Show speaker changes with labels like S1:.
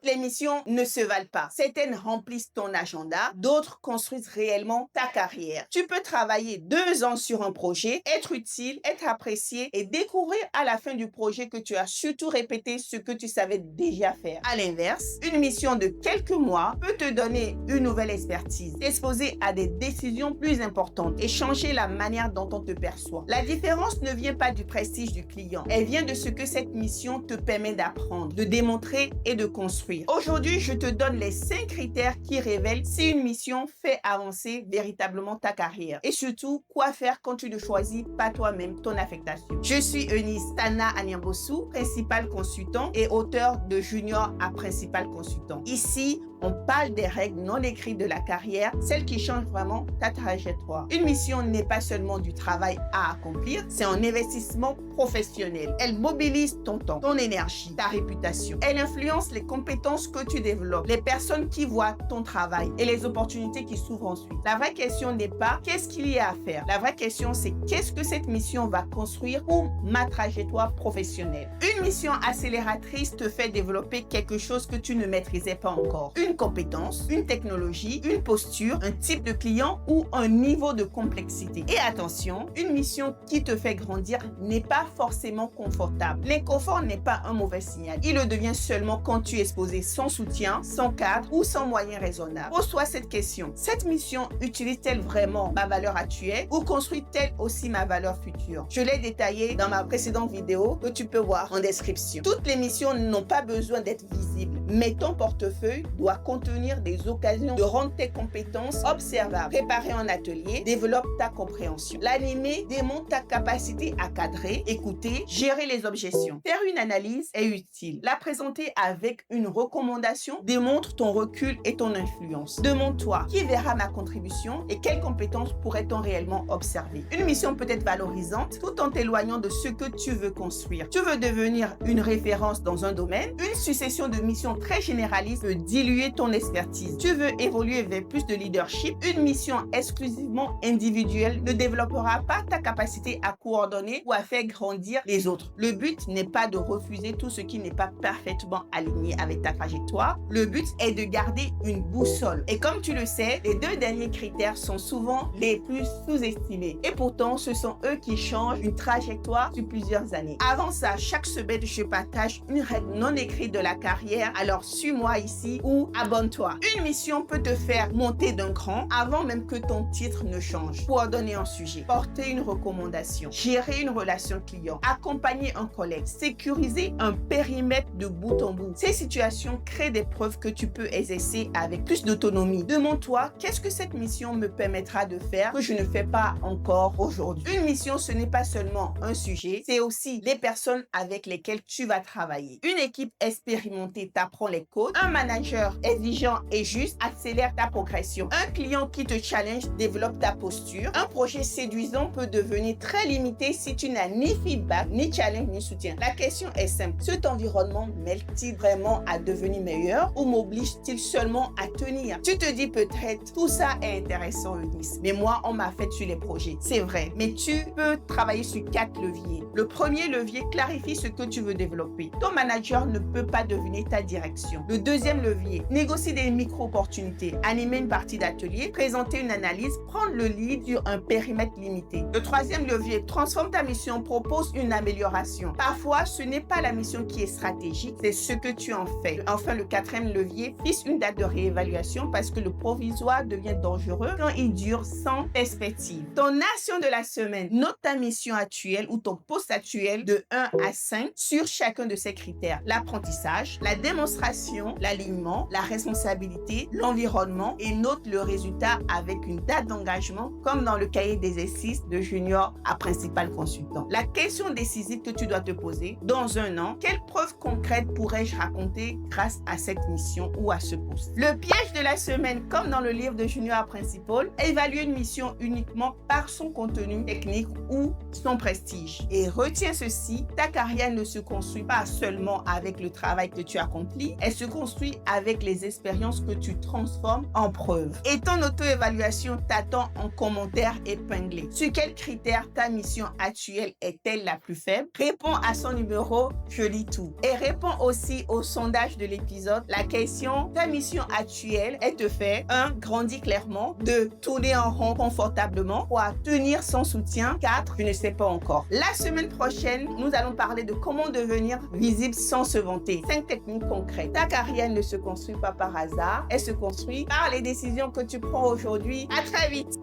S1: les missions ne se valent pas. Certaines remplissent ton agenda, d'autres construisent réellement ta carrière. Tu peux travailler 2 ans sur un projet, être utile, être apprécié et découvrir à la fin du projet que tu as surtout répété ce que tu savais déjà faire. À l'inverse, une mission de quelques mois peut te donner une nouvelle expertise, t'exposer à des décisions plus importantes et changer la manière dont on te perçoit. La différence ne vient pas du prestige du client, elle vient de ce que cette mission te permet d'apprendre, de démontrer et de construire. Aujourd'hui, je te donne les 5 critères qui révèlent si une mission fait avancer véritablement ta carrière et surtout quoi faire quand tu ne choisis pas toi-même ton affectation. Je suis Eunice Tana Anyambosu, principal consultant et auteur de Junior à principal consultant. Ici, on parle des règles non écrites de la carrière, celles qui changent vraiment ta trajectoire. Une mission n'est pas seulement du travail à accomplir, c'est un investissement professionnel. Elle mobilise ton temps, ton énergie, ta réputation. Elle influence les compétences que tu développes, les personnes qui voient ton travail et les opportunités qui s'ouvrent ensuite. La vraie question n'est pas qu'est-ce qu'il y a à faire. La vraie question, c'est qu'est-ce que cette mission va construire pour ma trajectoire professionnelle. Une mission accélératrice te fait développer quelque chose que tu ne maîtrisais pas encore. Une compétence, une technologie, une posture, un type de client ou un niveau de complexité. Et attention, une mission qui te fait grandir n'est pas forcément confortable. L'inconfort n'est pas un mauvais signal. Il le devient seulement quand tu es exposé sans soutien, sans cadre ou sans moyens raisonnables. Pose-toi cette question. Cette mission utilise-t-elle vraiment ma valeur actuelle ou construit-elle aussi ma valeur future? Je l'ai détaillé dans ma précédente vidéo que tu peux voir en description. Toutes les missions n'ont pas besoin d'être visibles, mais ton portefeuille doit contenir des occasions de rendre tes compétences observables. Préparer un atelier développe ta compréhension. L'animer démontre ta capacité à cadrer, écouter, gérer les objections. Faire une analyse est utile. La présenter avec une recommandation démontre ton recul et ton influence. Demande-toi qui verra ma contribution et quelles compétences pourrait-on réellement observer. Une mission peut être valorisante tout en t'éloignant de ce que tu veux construire. Tu veux devenir une référence dans un domaine, une succession de missions très généralistes peut diluer ton expertise. Tu veux évoluer vers plus de leadership, une mission exclusivement individuelle ne développera pas ta capacité à coordonner ou à faire grandir les autres. Le but n'est pas de refuser tout ce qui n'est pas parfaitement aligné avec ta trajectoire. Le but est de garder une boussole. Et comme tu le sais, les 2 derniers critères sont souvent les plus sous-estimés. Et pourtant, ce sont eux qui changent une trajectoire sur plusieurs années. Avant ça, chaque semaine, je partage une règle non écrite de la carrière. Alors, suis-moi ici ou abonne-toi. Une mission peut te faire monter d'un cran avant même que ton titre ne change. Coordonner un sujet, porter une recommandation, gérer une relation client, accompagner un collègue, sécuriser un périmètre de bout en bout. Ces situations créent des preuves que tu peux exercer avec plus d'autonomie. Demande-toi, qu'est-ce que cette mission me permettra de faire que je ne fais pas encore aujourd'hui? Une mission, ce n'est pas seulement un sujet, c'est aussi les personnes avec lesquelles tu vas travailler. Une équipe expérimentée t'apprend les codes, un manager exigeant et juste accélère ta progression. Un client qui te challenge développe ta posture. Un projet séduisant peut devenir très limité si tu n'as ni feedback, ni challenge, ni soutien. La question est simple. Cet environnement m'aide-t-il vraiment à devenir meilleur ou m'oblige-t-il seulement à tenir? Tu te dis peut-être, tout ça est intéressant, Eunice, mais moi, on m'a fait sur les projets. C'est vrai, mais tu peux travailler sur 4 leviers. Le premier levier clarifie ce que tu veux développer. Ton manager ne peut pas devenir ta direction. Le deuxième levier, négocier des micro-opportunités, animer une partie d'atelier, présenter une analyse, prendre le lead sur un périmètre limité. Le troisième levier, transforme ta mission, propose une amélioration. Parfois, ce n'est pas la mission qui est stratégique, c'est ce que tu en fais. Enfin, le quatrième levier, fixe une date de réévaluation parce que le provisoire devient dangereux quand il dure sans perspective. Ton action de la semaine, note ta mission actuelle ou ton poste actuel de 1 à 5 sur chacun de ces critères. L'apprentissage, la démonstration, l'alignement, la responsabilité, l'environnement et note le résultat avec une date d'engagement comme dans le cahier d'exercice de junior à principal consultant. La question décisive que tu dois te poser, dans un an, quelle preuve concrète pourrais-je raconter grâce à cette mission ou à ce poste? Le piège de la semaine, comme dans le livre de junior à principal, évaluer une mission uniquement par son contenu technique ou son prestige. Et retiens ceci, ta carrière ne se construit pas seulement avec le travail que tu as accompli, elle se construit avec les expériences que tu transformes en preuves. Et ton auto-évaluation t'attend en commentaire épinglé. Sur quels critères ta mission actuelle est-elle la plus faible? Réponds à son numéro, je lis tout. Et réponds aussi au sondage de l'épisode. La question, ta mission actuelle, elle te fait 1. Grandir clairement. 2. Tourner en rond confortablement. 3. Tenir son soutien. 4. Je ne sais pas encore. La semaine prochaine, nous allons parler de comment devenir visible sans se vanter. 5 techniques concrètes. Ta carrière ne se construit pas par hasard. Elle se construit par les décisions que tu prends aujourd'hui. À très vite.